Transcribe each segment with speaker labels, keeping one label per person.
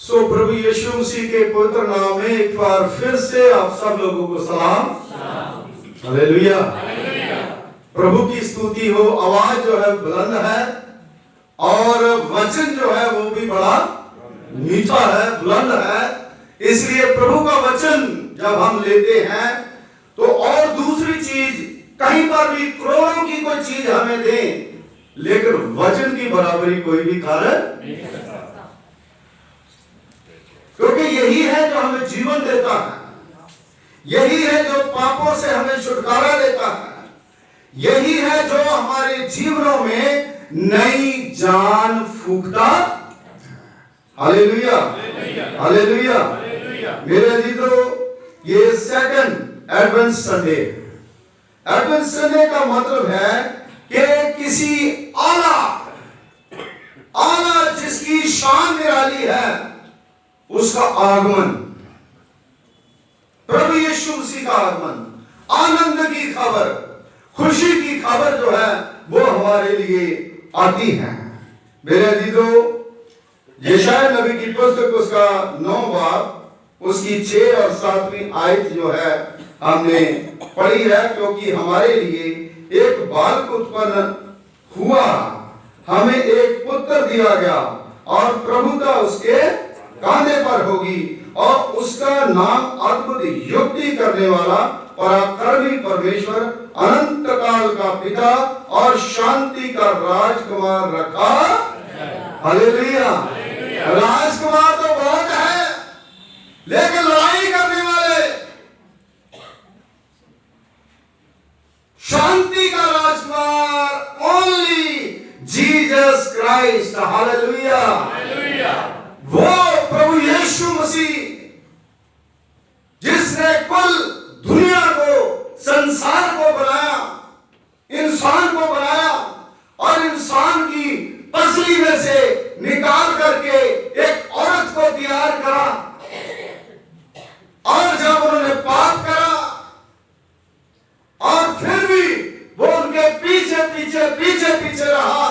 Speaker 1: सो प्रभु यीशु मसीह के पवित्र नाम में एक बार फिर से आप सब लोगों को सलाम। हालेलुया। प्रभु की स्तुति हो। आवाज जो है बुलंद है और वचन जो है वो भी बड़ा मीठा है, बुलंद है। इसलिए प्रभु का वचन जब हम लेते हैं तो और दूसरी चीज कहीं पर भी करोड़ों की कोई चीज हमें दे, लेकिन वचन की बराबरी कोई भी कार्य नहीं कर सकता, क्योंकि यही है जो हमें जीवन देता है, यही है जो पापों से हमें छुटकारा देता है, यही है जो हमारे जीवनों में नई जान फूंकता। Hallelujah, hallelujah. मेरे अजीजों, ये second advent Sunday. Advent Sunday का मतलब है कि किसी आला जिसकी शान निराली है उसका आगमन, प्रभु यीशु मसीह का आगमन, आनंद की खबर, खुशी की खबर जो है वो हमारे लिए आती है। मेरे अजीजों, यशायाह नबी की पुस्तक उसका 9 बाब उसकी 6 और 7वीं आयत जो है हमने पढ़ी है, क्योंकि हमारे लिए एक बालक उत्पन्न हुआ, हमें एक पुत्र दिया गया और प्रभुता उसके कांधे पर होगी और उसका नाम अद्भुत युक्ति करने वाला, पराक्रमी परमेश्वर, अनंत काल का पिता और शांति का राजकुमार रखा। हालेलुया। राजकुमार तो बहुत है, लेकिन लड़ाई करने वाले, शांति का राजकुमार ओनली जीसस क्राइस्ट। हालेलुया। वो प्रभु यीशु मसीह जिसने कुल दुनिया को, संसार को बनाया, इंसान को बनाया और इंसान की पसली में से निकाल करके एक औरत को तैयार करा, और जब उन्होंने पाप करा और फिर भी वो उनके पीछे पीछे पीछे पीछे रहा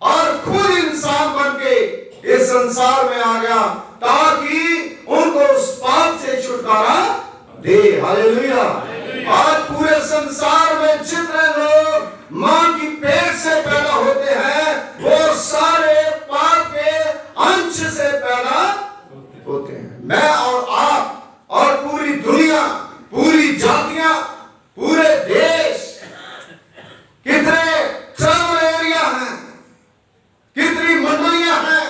Speaker 1: और खुद इंसान बन के इस संसार में आ गया ताकि उनको उस पाप से छुटकारा दे। हालेलुया। आज पूरे संसार में जितने लोग मां की पेट से पैदा होते हैं वो सारे पाप के अंश से पैदा होते हैं। मैं और आप और पूरी दुनिया, पूरी जातियां, पूरे देश, कितने ट्राइबल एरिया हैं, कितनी मंडलियां हैं,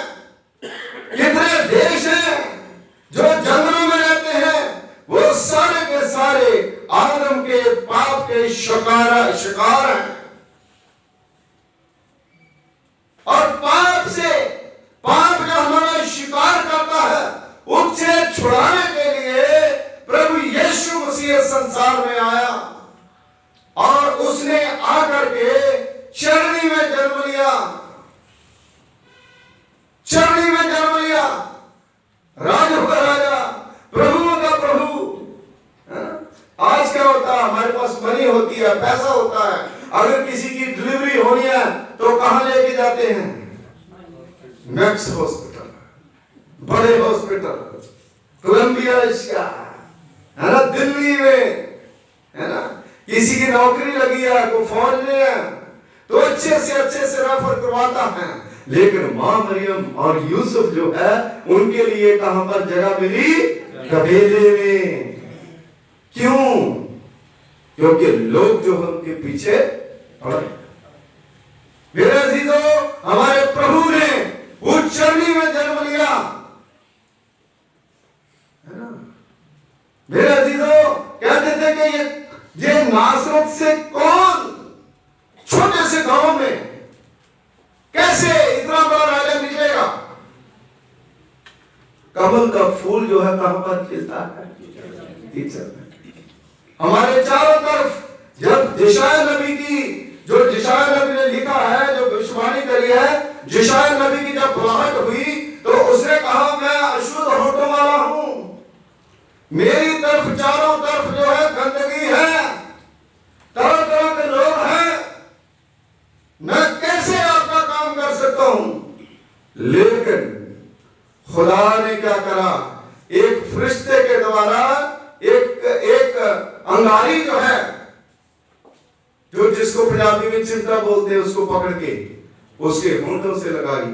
Speaker 1: कितने देश हैं जो जंगलों में रहते हैं, वो सारे के सारे आदम के पाप के शिकार हैं। और पाप जो हमारा शिकार करता है उससे छुड़ाने के लिए प्रभु यीशु मसीह संसार में आया और उसने आकर के चरनी में जन्म लिया, चरनी में जन्म लिया, राजा का राजा, प्रभुओं का प्रभु। आज क्या होता है, हमारे पास मनी होती है, पैसा होता है, अगर किसी की डिलीवरी होनी है तो कहां लेके जाते हैं? मैक्स हॉस्पिटल, बड़े हॉस्पिटल, कोलंबिया इसका है ना, दिल्ली में है ना, किसी की नौकरी लगी है, कोई फौज में है तो अच्छे से रेफर करवाता है। लेकिन मां मरियम और यूसुफ जो है उनके लिए कहां पर जगह मिली? कबीले में। क्यों? क्योंकि लोग जो है उनके पीछे पड़े। मेरे अजीजों, हमारे प्रभु ने उस चरनी में जन्म लिया, है ना। मेरे अजीजों, कहते थे कि ये नासरत से कौन छोटे से गांव में कैसे इतना बड़ा राजा निकलेगा? कमल का फूल जो है कहां पर खिलता है? टीचर में। हमारे चारों तरफ जब यशायाह नबी की, जो यशायाह नबी ने लिखा है, जो भविष्यवाणी करी है, यशायाह नबी की जब बुलाहट हुई तो उसने कहा मैं अशुद्ध होठों वाला हूं, मेरी तरफ चारों तरफ जो है गंदगी है, तरह तरह के लोग हैं, मैं कैसे आपका काम कर सकता हूं? लेकिन खुदा ने क्या करा, एक फरिश्ते के द्वारा एक अंगारी जो है, जो जिसको पंजाबी में चिमटा बोलते हैं, उसको पकड़ के उसके होंठों से लगाई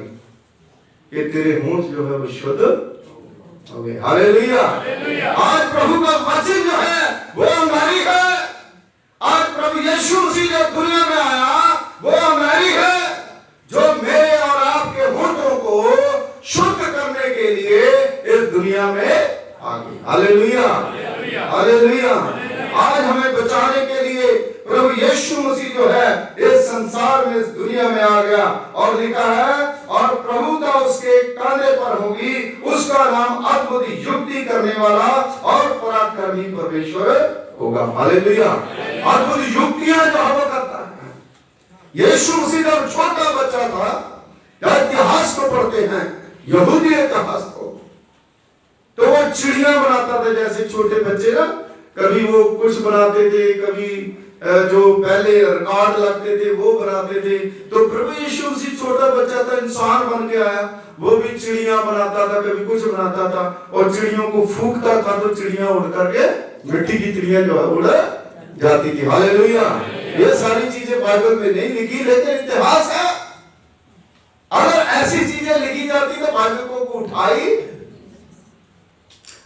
Speaker 1: कि तेरे होंठ जो है वो शुद्ध हो गए। हालेलुया। आज प्रभु का वचन जो है वो अंगारी है। आज प्रभु यीशु मसीह जो दुनिया में आया वो अंगारी है, जो मेरे और आपके होंठों को शुद्ध करने के लिए इस दुनिया में आ गई। Hallelujah, hallelujah. आज हमें बचाने के लिए प्रभु यीशु मसीह जो है इस संसार में, इस दुनिया में आ गया, और लिखा है और प्रभुता उसके कांधे पर होगी, उसका नाम अद्भुत युक्ति करने वाला और पराक्रमी परमेश्वर होगा। हालेलुया। अद्भुत युक्तियां जो वो करता है। यीशु मसीह जब छोटा बच्चा था, इतिहास को पढ़ते हैं, यहूदी इतिहास को, तो वो चिड़िया बनाता था। जैसे छोटे बच्चे ना, कभी वो कुछ बनाते थे, कभी जो पहले रिकॉर्ड लगते थे वो बनाते थे। तो प्रभु यीशु मसीह छोटा बच्चा था, इंसान बन के आया, वो भी चिड़िया बनाता था, कभी कुछ बनाता था, और चिड़ियों को फूंकता था तो चिड़िया उड़ करके, मिट्टी की चिड़िया जो है उड़ जाती थी। हालेलुया। ये सारी चीजें बाइबल में नहीं लिखी, लेकिन इतिहास है। अगर ऐसी चीजें लिखी जाती तो बाइबल को उठाई,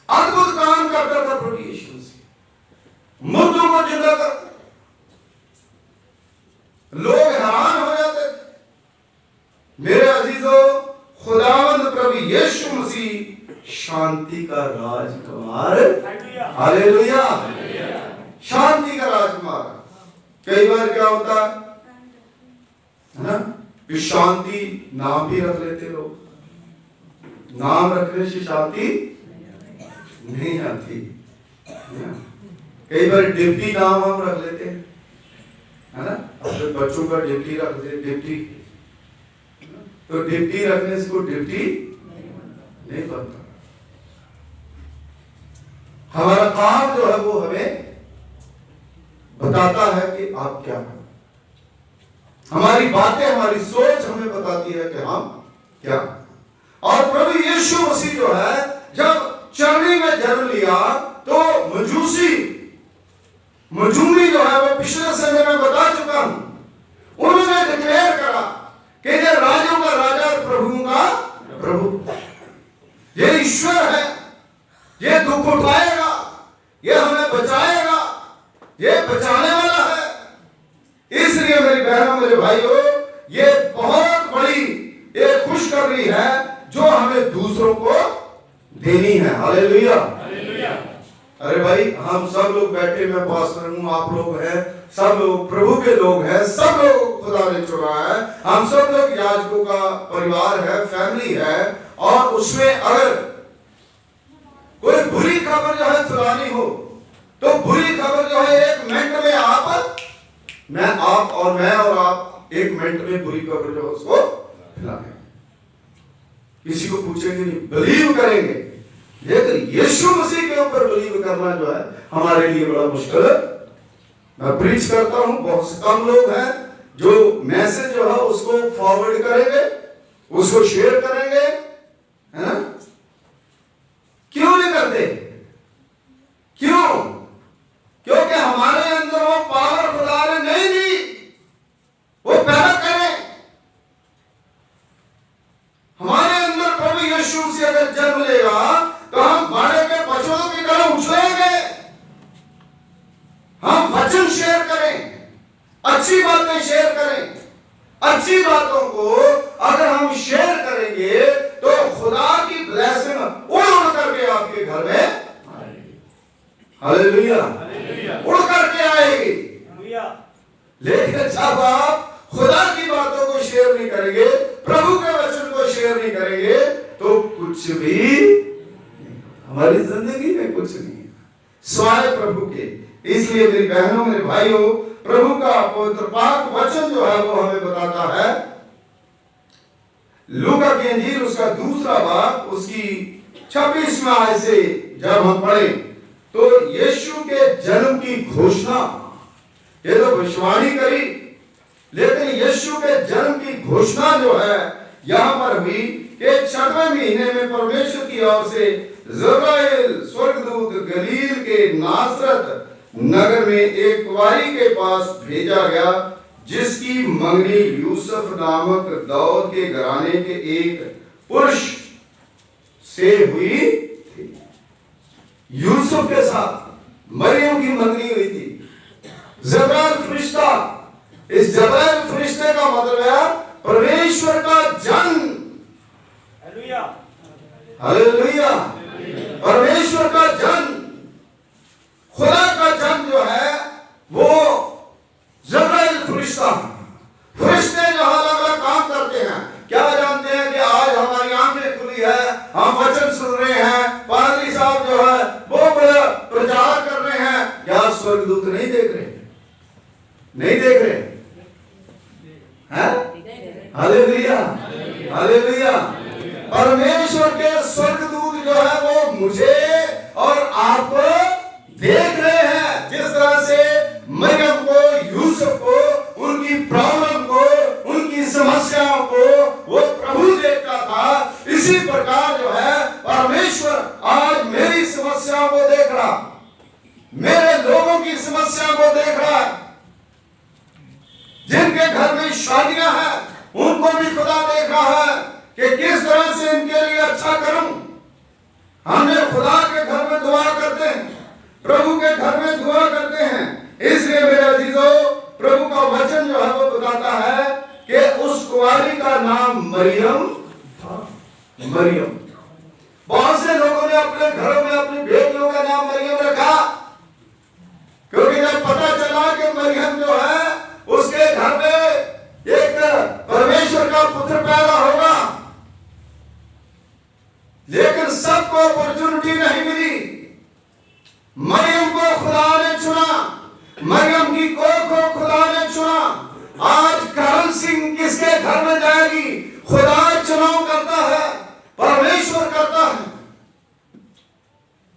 Speaker 1: अद्भुत काम करता था प्रभु यीशु मसीह, मुर्दों को जिंदा करता, लोग हैरान हो जाते थे। मेरे अजीजों, खुदावंद प्रभु यीशु मसीह शांति का राजकुमार, हालेलुया, शांति का राजकुमार। कई बार क्या होता है ना, कि शांति नाम भी रख लेते लोग, नाम रखने से शांति नहीं आती। कई बार डिप्टी नाम हम रख लेते हैं, है ना, अपने बच्चों का डिप्टी रख दे, डिप्टी, तो डिप्टी रखने से कोई डिप्टी नहीं बनता। हमारा काम जो है वो हमें बताता है कि आप क्या हैं। हमारी बातें, हमारी सोच हमें बताती है कि हम क्या। और प्रभु यीशु मसीह जो है जब चरनी में जन्म लिया तो मजूमी जो है वो पिछले समय में बता चुका हूं, उन्होंने डिक्लेयर करा कि ये राजों का राजा और प्रभुओं का प्रभु, ये ईश्वर है, ये दुख उठाएगा, ये हमें बचाएगा, ये बचाने वाला है। इसलिए मेरी बहनों, मेरे भाइयों, ये बहुत बड़ी एक खुशखबरी है जो हमें दूसरों को देनी है। हालेलुया। अरे भाई, हम सब लोग बैठे, मैं पास्टर हूं, आप लोग हैं, सब लोग प्रभु के लोग हैं, सब लोग खुदा ने चुना है, हम सब लोग याजकों का परिवार है, फैमिली है। और उसमें अगर कोई बुरी खबर जो है फैलानी हो, तो बुरी खबर जो है एक मिनट में आप और आप एक मिनट में बुरी खबर जो है उसको फैलाएंगे, किसी को पूछेंगे नहीं, बिलीव करेंगे। लेकिन यीशु मसीह के ऊपर बिलीव करना जो है हमारे लिए बड़ा मुश्किल है। मैं प्रीच करता हूं, बहुत से कम लोग हैं जो मैसेज जो है उसको फॉरवर्ड करेंगे, उसको शेयर करेंगे, है ना? क्यों नहीं करते? क्यों? क्योंकि हमारे अंदर वो पावर खुदा ने नहीं दी, वो पैदा करें। हमारे अंदर प्रभु यीशु से अगर जन्म लेगा तो हम बाड़े के बछड़ों की तरह उछलेंगे। हम वचन शेयर करें, अच्छी बातें शेयर करें। अच्छी बातों को अगर हम शेयर करेंगे तो खुदा की ब्लेसिंग उड़ उड़ करके आपके घर में आएगी। हालेलुया, उड़ करके आएगी। लेकिन जब आप खुदा की बातों को शेयर नहीं करेंगे, प्रभु के वचन को शेयर नहीं करेंगे, तो कुछ भी हमारी जिंदगी में कुछ नहीं है स्वाय प्रभु के। इसलिए मेरी बहनों, मेरे भाइयों, प्रभु का पवित्र पाक वचन जो है वो हमें बताता है, लूका की इंजील उसका 2 बाब उसकी 26वां आयत से जब हम पढ़ें तो यीशु के जन्म की घोषणा, ये तो भविष्यवाणी करी, लेकिन यीशु के जन्म की घोषणा जो है यहां पर हुई कि 6वें महीने में परमेश्वर की ओर से जब्राइल स्वर्गदूत गलील के नासरत नगर में एक कुंवारी के पास भेजा गया, जिसकी मंगनी यूसुफ नामक दाऊद के घराने के एक पुरुष से हुई थी। यूसुफ के साथ मरियम की मंगनी हुई थी। जब्राइल फरिश्ता, इस जब्राइल फरिश्ते का मतलब है परमेश्वर का जन। Hallelujah, hallelujah. परमेश्वर का जन, खुदा का जन जो है वो जब्राइल फरिश्ता। फरिश्ते जो अलग अलग काम करते हैं, क्या जानते हैं कि आज हमारी आंखें खुली है, हम वचन सुन रहे हैं, पादरी साहब जो है वो बड़ा प्रचार कर रहे हैं, क्या स्वर्गदूत नहीं देख रहे? नहीं देख रहे हैं? Hallelujah, hallelujah. परमेश्वर के स्वर्गदूत जो है वो मुझे और आपको देख रहे हैं। जिस तरह से मरियम को, यूसुफ को, उनकी प्रॉब्लम को, उनकी समस्याओं को वो प्रभु देखता था, इसी प्रकार जो है परमेश्वर आज मेरी समस्याओं को देख रहा, मेरे लोगों की समस्याओं को देख रहा है। जिनके घर में शादियां हैं उनको भी खुदा देख रहा है कि किस तरह से इनके लिए अच्छा करूं। हमने खुदा के घर में दुआ करते हैं, प्रभु के घर में दुआ करते हैं। इसलिए मेरे अजीजों, प्रभु का वचन जो है वो बताता है कि उस कुंवारी का नाम मरियम था। मरियम। बहुत से लोगों ने अपने घरों में अपनी बेटियों का नाम मरियम रखा, क्योंकि जब पता चला कि मरियम जो है उसके घर में एक परमेश्वर का पुत्र पैदा होगा, लेकिन सबको अपॉर्चुनिटी नहीं मिली। मरियम को खुदा ने चुना, मरियम की कोख को खुदा ने चुना। आज करण सिंह किसके घर में जाएगी? खुदा चुनाव करता है, परमेश्वर करता है।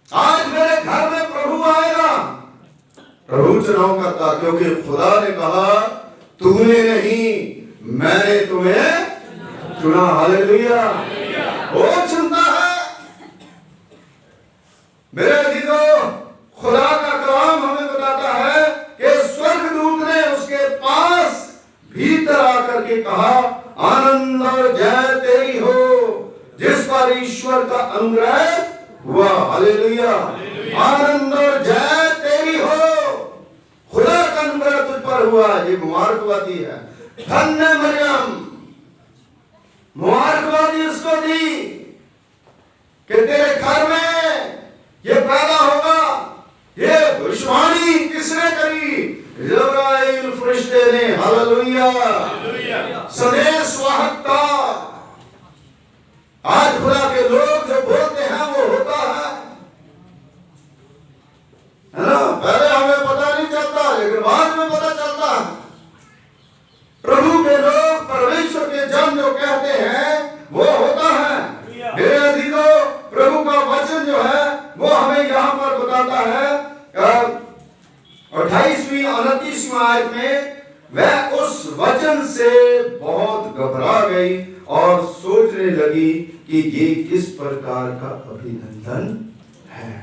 Speaker 1: आज मेरे घर में प्रभु आएगा, प्रभु चुनाव करता, क्योंकि खुदा ने कहा तूने नहीं मैंने तुम्हें चुना। हालेलुया, वो चुनता है। मेरे अजीजों, खुदा का कलाम हमें बताता है कि स्वर्गदूत ने उसके पास भीतर आकर के कहा, आनंद और जय तेरी हो जिस पर ईश्वर का अनुग्रह हुआ। हालेलुया, आनंद और जय तेरी हो, खुदा का अनुग्रह तुझ पर हुआ। ये मुबारकबादी है। धन्य मरियम, मुबारकबादी उसको दी कि तेरे घर में ये पैदा होगा। ये भविष्यवाणी किसने करी? जब्राइल फरिश्ते ने। हालेलुया, संदेश वाहक था। आज खुदा के लोग जो बोलते हैं वो होता है ना? पहले हमें पता नहीं चलता, लेकिन बाद में पता चलता है। प्रभु के लोग, परमेश्वर के जन जो कहते हैं वो होता है। मेरे अजीजों, प्रभु का वचन जो है वो हमें यहाँ पर बताता है 28वीं 29वीं आयत में, वह उस वचन से बहुत घबरा गई और सोचने लगी कि ये किस प्रकार का अभिनंदन है।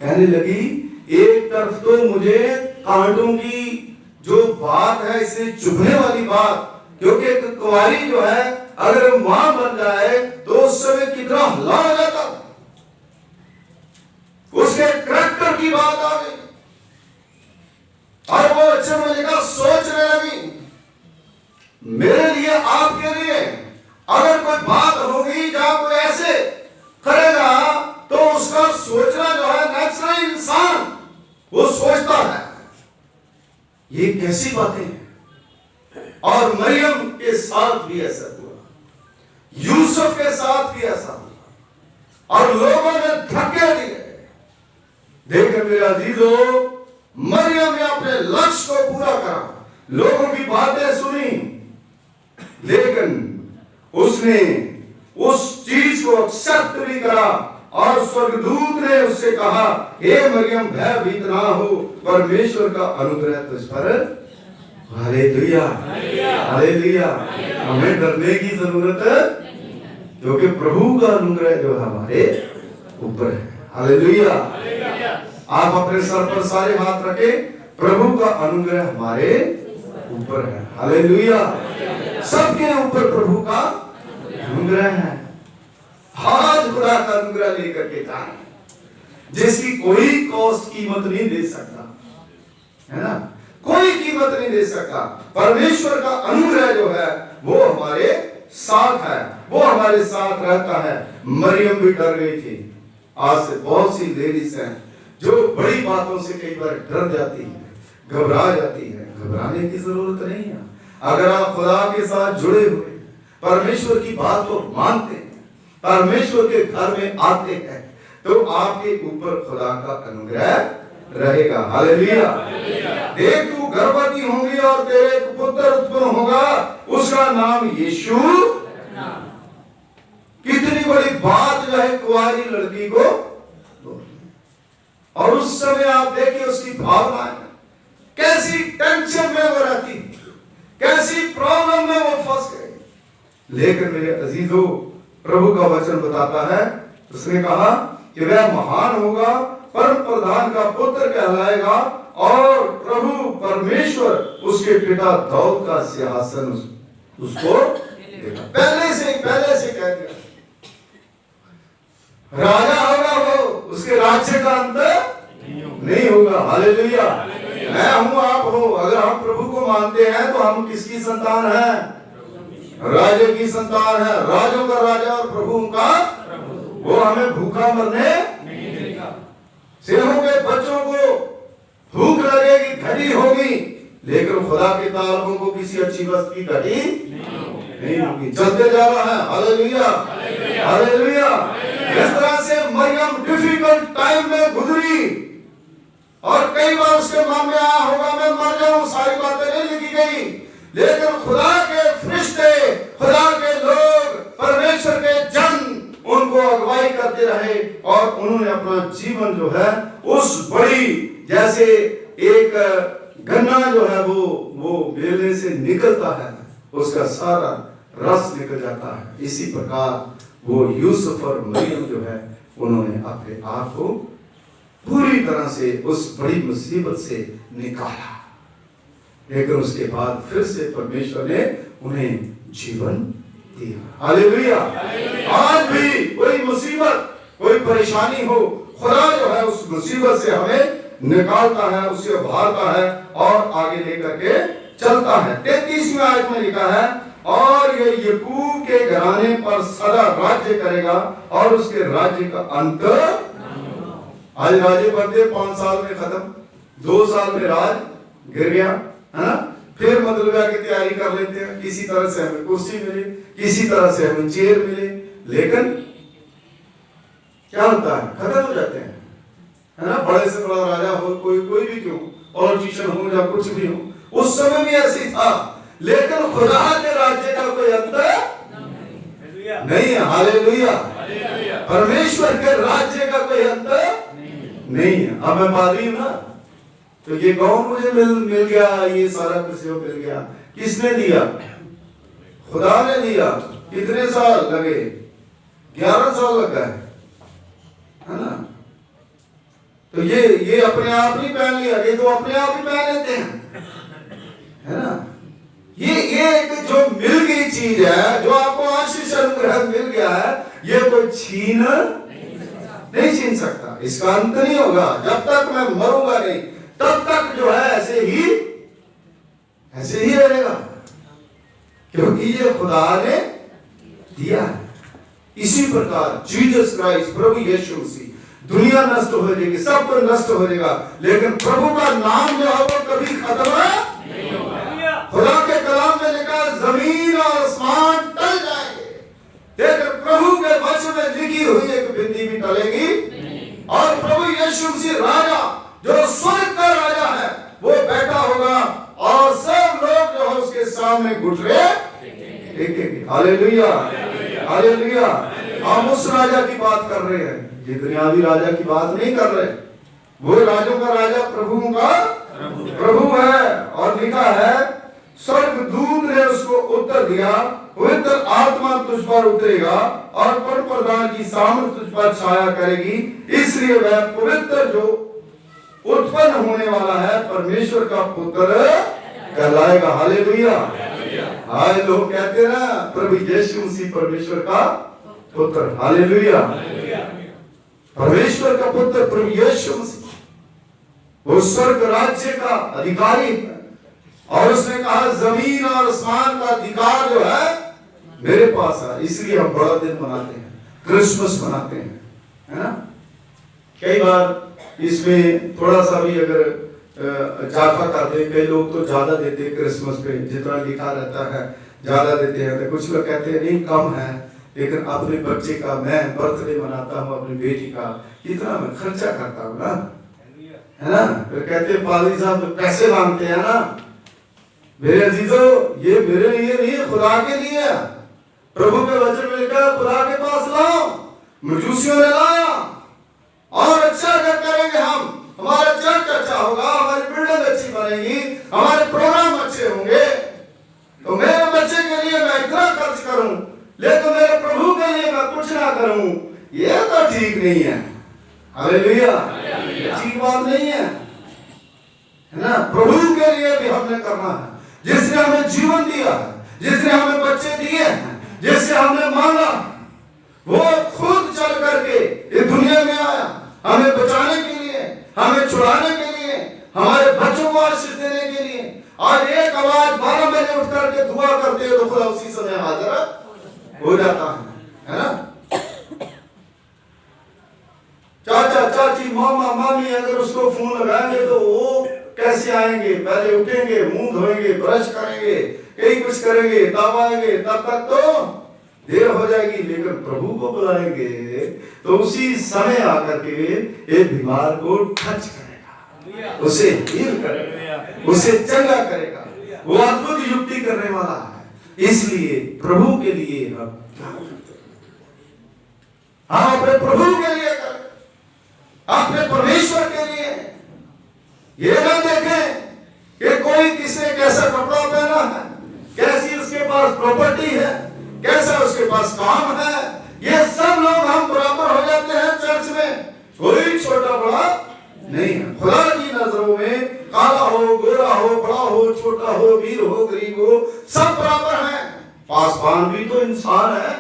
Speaker 1: कहने लगी, एक तरफ तो मुझे कांटों की जो बात है, इससे चुभने वाली बात, क्योंकि एक कुंवारी जो है अगर मां बन जाए तो उस समय कितना हल्ला हो जाता, उसके करैक्टर की बात आ गई और वो अच्छे में लेकर सोचने लगी। मेरे लिए, आपके लिए अगर कोई बात होगी जहां कोई ऐसे करेगा तो उसका सोचना जो है, नेचुरल इंसान वो सोचता है ये कैसी बातें हैं। और मरियम के साथ भी ऐसा हुआ, यूसुफ के साथ भी ऐसा हुआ और लोगों ने धक्के दिए। देखिए मेरे अजीजों, मरियम ने अपने लक्ष्य को पूरा करा, लोगों की बातें सुनी, लेकिन उसने उस चीज को एक्सेप्ट भी करा। और स्वर्गदूत ने उससे कहा, हे मरियम भयभीत ना हो, परमेश्वर का अनुग्रह तुझ पर हालेलुया, हालेलुया। हमें डरने की जरूरत है क्योंकि प्रभु का अनुग्रह जो हमारे ऊपर है। हालेलुया। आप अपने सर पर सारे हाथ रखें, प्रभु का अनुग्रह हमारे ऊपर है। हालेलुया। सबके ऊपर प्रभु का अनुग्रह है। आज खुदा का अनुग्रह लेकर के जाए जिसकी कोई कॉस्ट कीमत नहीं दे सकता, है ना, कोई कीमत नहीं दे सकता। परमेश्वर का अनुग्रह जो है वो हमारे साथ है, वो हमारे साथ रहता है। मरियम भी डर गई थी। आज से बहुत सी लेडीज हैं जो बड़ी बातों से कई बार डर जाती है, घबरा जाती है। घबराने की जरूरत नहीं है। अगर आप खुदा के साथ जुड़े हुए, परमेश्वर की बात को मानते हैं, परमेश्वर के घर में आते हैं, तो आपके ऊपर खुदा का अनुग्रह रहेगा। हालेलुया। देख, तू गर्भवती होंगी और तेरे एक पुत्र उत्पन्न होगा, उसका नाम यीशु। कितनी बड़ी बात जो है कुंवारी लड़की को। और उस समय आप देखिए उसकी भावनाएं, कैसी टेंशन में वो रहती, कैसी प्रॉब्लम में वो फंस गई। लेकिन मेरे अजीजों, प्रभु का वचन बताता है, उसने कहा कि वह महान होगा, परम प्रधान का पुत्र कहलाएगा और प्रभु परमेश्वर उसके पिता दाऊद का सिंहासन उसको देगा। पहले से कह दिया राजा होगा वो, उसके राज्य का अंत नहीं होगा। हालेलुया। मैं हूं, आप हो। अगर हम प्रभु को मानते हैं तो हम किसकी संतान हैं? राजा की संतान है। राजों का राजा और प्रभु का प्रभु। वो हमें भूखा मरने नहीं देगा। सिंहों के बच्चों को भूख लगेगी, घटी होगी, लेकिन खुदा के तालबों को किसी अच्छी वस्तु की घटी नहीं होगी। चलते जा रहा है। Hallelujah, hallelujah. इस तरह से मरियम डिफिकल्ट टाइम में गुजरी और कई बार उसके मन में आया होगा मैं मर जाऊं, सारी बातें नहीं लिखी गई, लेकिन खुदा के फरिश्ते, खुदा के लोग, परमेश्वर के जन उनको अगुवाई करते रहे और उन्होंने अपना जीवन जो है उस बड़ी, जैसे एक गन्ना जो है वो बेलने से निकलता है, उसका सारा रस निकल जाता है। इसी प्रकार वो यूसुफ और मरियम जो है उन्होंने अपने आप को पूरी तरह से उस बड़ी मुसीबत से निकाला, लेकिन उसके बाद फिर से परमेश्वर ने उन्हें जीवन दिया। हालेलुया। आज भी कोई मुसीबत, कोई परेशानी हो, खुदा जो है उस मुसीबत से हमें निकालता है, उसे उभारता है और आगे लेकर के चलता है। 33वीं आयत में लिखा है, और ये याकूब के घराने पर सदा राज्य करेगा और उसके राज्य का अंत। आज राज्य बनते 5 साल में खत्म, 2 साल में राज गिर गया, है ना। फिर मतलब की तैयारी कर लेते हैं, किसी तरह से हमें कुर्सी मिले, किसी तरह से हमें चेयर मिले, लेकिन क्या होता है, खत्म हो जाते हैं, है ना। बड़े से बड़ा राजा हो, कोई भी क्यों, पॉलिटिशियन हो या कुछ भी हो, उस समय भी ऐसे ही था, लेकिन खुदा के राज्य का कोई अंत नहीं है। हालेलुया। परमेश्वर के राज्य का कोई अंत नहीं है। अब मैं पादरी हूं ना, तो ये गांव मुझे मिल गया, ये सारा कुछ मिल गया, किसने दिया? खुदा ने दिया। कितने साल लगे? 11 साल लगा है ना। तो ये अपने आप नहीं पहन लिया, ये तो अपने आप ही पहन लेते हैं, है ना। ये एक जो मिल गई चीज है, जो आपको आशीष अनुग्रह मिल गया है, ये कोई छीन नहीं छीन सकता। इसका अंत नहीं होगा। जब तक मैं मरूंगा नहीं, तब तक जो है ऐसे ही रहेगा, क्योंकि ये खुदा ने दिया है। इसी प्रकार जीसस क्राइस्ट, प्रभु यीशु मसीह, दुनिया नष्ट हो जाएगी, सब कुछ नष्ट हो जाएगा, लेकिन प्रभु का नाम जो है वो कभी खत्म नहीं होगा। खुदा के कलाम में लिखा, जमीन और आसमान टल जाएंगे, लेकिन प्रभु के वचन में लिखी हुई एक बिंदी भी टलेगी। और प्रभु यीशु मसीह राजा, जो स्वर्ग का राजा है, वो बैठा होगा और सब लोग जो है उसके सामने घुटने टेकेंगे। Hallelujah, hallelujah. हम उस राजा की बात कर रहे हैं, ये दुनियावी राजा की बात नहीं कर रहे। वो राजों का राजा, प्रभु का प्रभु है। और लिखा है स्वर्गदूत ने उसको उत्तर दिया, पवित्र आत्मा तुझ पर उतरेगा और परम प्रधान की सामर्थ तुझ पर छाया करेगी, इसलिए वह पवित्र जो उत्पन्न होने वाला है परमेश्वर का पुत्र कहलाएगा। हालेलुया। हाय, लोग कहते हैं ना प्रभु यीशु मसीह परमेश्वर का पुत्र। हालेलुया। परमेश्वर का पुत्र प्रभु यीशु मसीह, वो स्वर्ग राज्य का अधिकारी है, और उसने कहा जमीन और आसमान का अधिकार जो है मेरे पास है। इसलिए हम बड़ा दिन मनाते हैं, क्रिसमस मनाते हैं, है ना। कई बार इसमें थोड़ा सा भी अगर इजाफा करते हैं, कई लोग तो ज्यादा देते हैं क्रिसमस पे, जितना लिखा रहता है ज्यादा देते हैं। तो कुछ लोग कहते हैं नहीं कम है, लेकिन अपने बच्चे का मैं बर्थडे मनाता हूँ, अपनी बेटी का कितना मैं खर्चा करता हूँ ना, है ना। फिर कहते हैं पादरी साहब तो पैसे मांगते हैं ना। मेरे अजीजों, ये मेरे लिए नहीं, खुदा के लिए। प्रभु के वचन में लिखा है खुदा के पास लाओ, मजूसियों ने लाया, और अच्छा करेंगे हम, हमारा चर्च अच्छा होगा, हमारी बिल्डिंग अच्छी बनेगी, हमारे प्रोग्राम अच्छे होंगे। तो मेरे बच्चे के लिए मैं इतना खर्च करूं, लेकिन मेरे प्रभु के लिए मैं कुछ ना करूं, ये तो ठीक नहीं है। हालेलुया। ठीक बात नहीं है, है ना। प्रभु के लिए भी हमने करना है, जिसने हमें जीवन दिया है, जिसने हमें बच्चे दिए हैं, जिससे हमने मांगा, वो खुद चल करके इस दुनिया में आया हमें बचाने के लिए, हमें छुड़ाने के लिए, हमारे बच्चों को आशीष देने के लिए। आज एक आवाज 12 बजे उठ करके दुआ करते हो तो खुदा उसी समय हाजिर हो जाता है ना। चाचा चाची मामा मामी अगर उसको फोन लगाएंगे तो वो कैसे आएंगे? पहले उठेंगे, मुंह धोएंगे, ब्रश करेंगे, कई कुछ करेंगे, तब आएंगे। तब तक तो देर हो जाएगी, लेकिन प्रभु को बुलाएंगे तो उसी समय आकर के एक बीमार को टच करेगा, उसे हील करेगा, उसे चंगा करेगा। वो अद्भुत युक्ति करने वाला है। इसलिए प्रभु के लिए हम क्या करते हैं? हम अपने प्रभु के लिए करें, अपने परमेश्वर के लिए। ये ना देखें कि कोई किसने कैसा कपड़ा पहना है, कैसी उसके पास प्रॉपर्टी है, कैसा उसके पास काम है। ये सब लोग हम बराबर हो जाते हैं चर्च में, कोई छोटा बड़ा नहीं है। खुदा की नजरों में काला हो, गोरा हो, बड़ा हो, छोटा हो, वीर हो, गरीब हो, सब बराबर हैं। पासवान भी तो इंसान है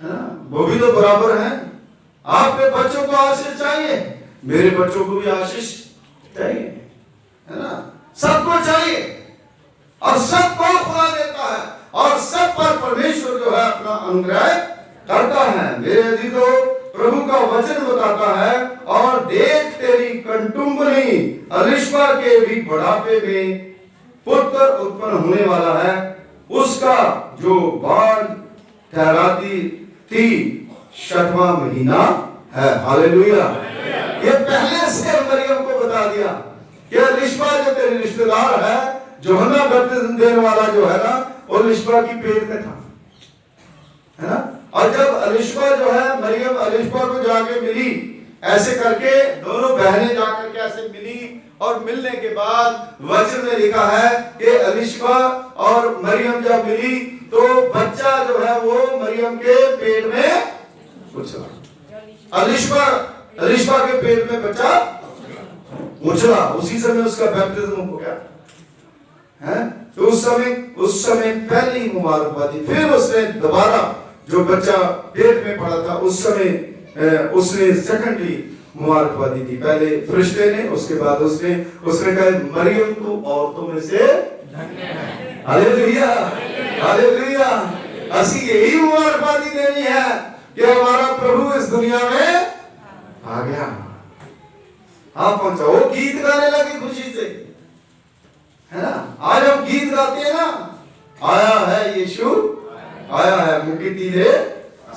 Speaker 1: ना, वो भी तो बराबर है। आपके बच्चों को आशीष चाहिए, मेरे बच्चों को भी आशीष चाहिए, है ना। सबको चाहिए, और सबको खुदा देता है, और सब पर परमेश्वर जो है अपना अनुग्रह करता है। मेरे अजीजों, प्रभु का वचन बताता है, और देख तेरी कंटुम्बनी अलिशबा के भी बुढ़ापे में पुत्र उत्पन्न होने वाला है, उसका जो बाढ़ ठहराती थी 6वां महीना है। हालेलुया। ये पहले से मरियम को बता दिया कि अलिशबा जो तेरी रिश्तेदार है, यूहन्ना बपतिस्मा देने वाला जो है ना, वो अलिशबा की पेट में था, है ना। और जब अलिशबा जो है, मरियम अलिशबा को जाके मिली, ऐसे करके दोनों बहनें जाकर के ऐसे मिली, और मिलने के बाद वचन में लिखा है कि अलिशबा और मरियम जब मिली तो बच्चा जो है वो मरियम के पेट में उछला। अलिशबा के पेट में बच्चा उछला, उसी समय उसका बैप्टिज्म हो गया है। तो उस समय पहली मुबारकबादी। फिर उसने दोबारा जो बच्चा पेट में पड़ा था उस समय उसने सेकंडली मुबारकबादी दी। पहले फरिश्ते ने, उसके बाद उसने कहा मरियम तू औरतों में से धन्य है। Hallelujah, hallelujah. असि यही मुबारकबादी देनी है कि हमारा प्रभु इस दुनिया में आ गया। हाँ पहुंचा। वो गीत गाने लगी खुशी से, है ना। आज हम गीत गाते हैं ना, आया है यीशु, आया है मुक्ति दे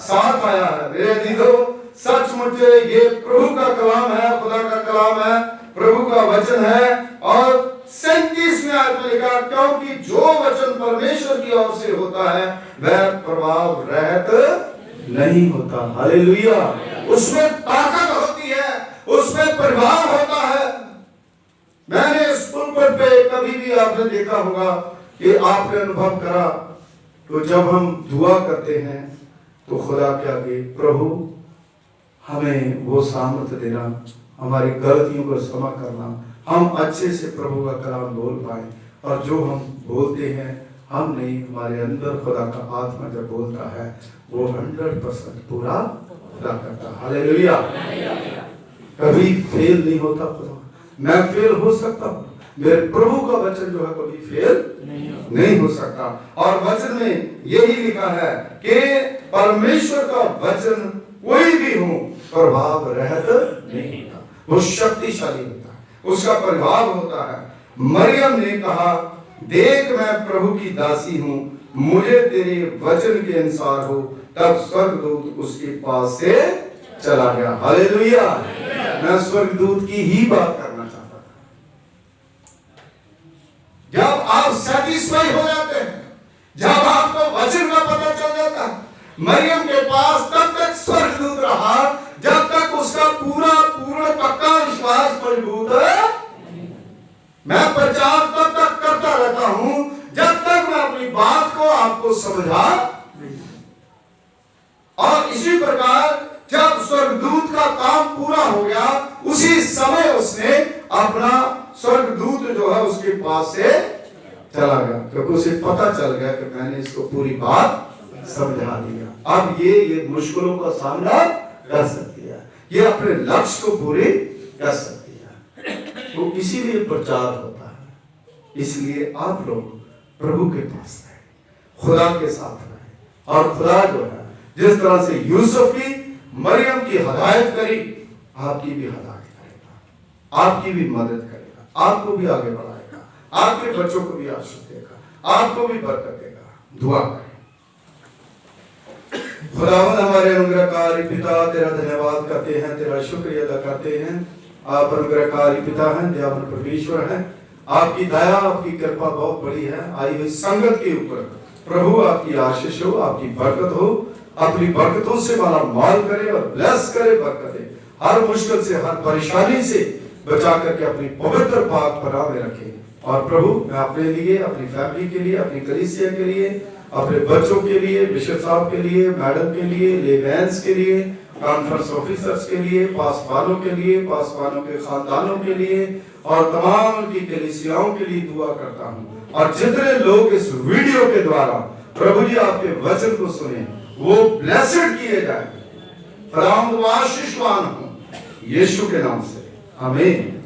Speaker 1: साथ आया है। मेरे अजीजों, सचमुच ये प्रभु का कलाम है, खुदा का कलाम है, प्रभु का वचन है। और 37वें आयत में लिखा, क्योंकि जो वचन परमेश्वर की ओर से होता है वह प्रभाव रहित नहीं होता। हालेलुया। उसमें ताकत होती है, उसमें प्रभाव होता है। मैंने इस पुलपट पे कभी कभी भी आपने देखा होगा कि आपने अनुभव करा, तो जब हम दुआ करते हैं तो खुदा के आगे, प्रभु हमें वो सामर्थ्य देना, हमारी गलतियों को क्षमा करना, हम अच्छे से प्रभु का कलाम बोल पाए, और जो हम बोलते हैं हम नहीं, हमारे अंदर खुदा का आत्मा जब बोलता है वो 100% पूरा करता है। हालेलुया। कभी फेल नहीं होता खुदा। मैं फेल हो सकता हूँ, मेरे प्रभु का वचन जो है कभी फेल नहीं हो सकता। और वचन में यही लिखा है कि परमेश्वर का वचन कोई भी हो प्रभाव रहत नहीं होता, वो शक्तिशाली होता है, उसका प्रभाव होता है। मरियम ने कहा, देख मैं प्रभु की दासी हूँ, मुझे तेरे वचन के अनुसार हो। तब स्वर्गदूत उसके पास से चला गया। हालेलुया। मैं स्वर्गदूत की ही बात करना चाहता था। जब आप सैटिस्फाई हो जाते हैं, जब आपको वचन का पता चल जाता है, मरियम के पास तब तक स्वर्गदूत रहा जब तक उसका पूर्ण पक्का विश्वास मजबूत है। मैं प्रचार तब तक करता रहता हूं जब तक मैं अपनी बात को आपको समझा। और इसी प्रकार जब स्वर्गदूत का काम पूरा हो गया, उसी समय उसने अपना स्वर्गदूत जो है उसके पास से चला गया, क्योंकि उसे पता चल गया कि मैंने इसको पूरी बात समझा दिया। अब ये मुश्किलों का सामना कर सकती है, ये अपने लक्ष्य को पूरे कर सकती है। तो इसीलिए प्रचार होता है। इसलिए आप लोग प्रभु के पास रहे, खुदा के साथ रहे, और खुदा जो है जिस तरह से यूसुफ की मरियम की हदायत करी, आपकी भी हदायत करेगा, आपकी भी मदद करेगा, आपको भी आगे बढ़ाएगा, आपके बच्चों को भी आशीष देगा, आपको भी बरकत देगा। दुआ करें। खुदावंद हमारे अनुग्रहकारी पिता, तेरा धन्यवाद करते हैं, तेरा शुक्रिया अदा करते हैं। आप अनुग्रहकारी पिता हैं, दयावान परमेश्वर हैं। आपकी दया, आपकी कृपा बहुत बड़ी है। आई हुई संगत के ऊपर प्रभु आपकी आशीष हो, आपकी बरकत हो, अपनी बरकतों से माला माल करे और ब्लेस करे, बरकतें हर मुश्किल से, हर परेशानी से बचा करके अपनी पवित्र पाक पनाह में रखे। और प्रभु मैं अपने लिए, अपनी फैमिली के लिए, अपनी कलीसिया के लिए, अपने बच्चों के लिए, बिशप साहब के लिए, मैडम के लिए, लेवेंस के लिए, कॉन्फ्रेंस ऑफिसर्स के लिए, पासवानों के लिए, पासवानों के खानदानों के लिए और तमाम की कलीसियाओं के लिए दुआ करता हूँ। और जितने लोग इस वीडियो के द्वारा प्रभु जी आपके वचन को सुने, वो ब्लेसेड किए जाए, आशीषवान हो, यीशु के नाम से आमीन।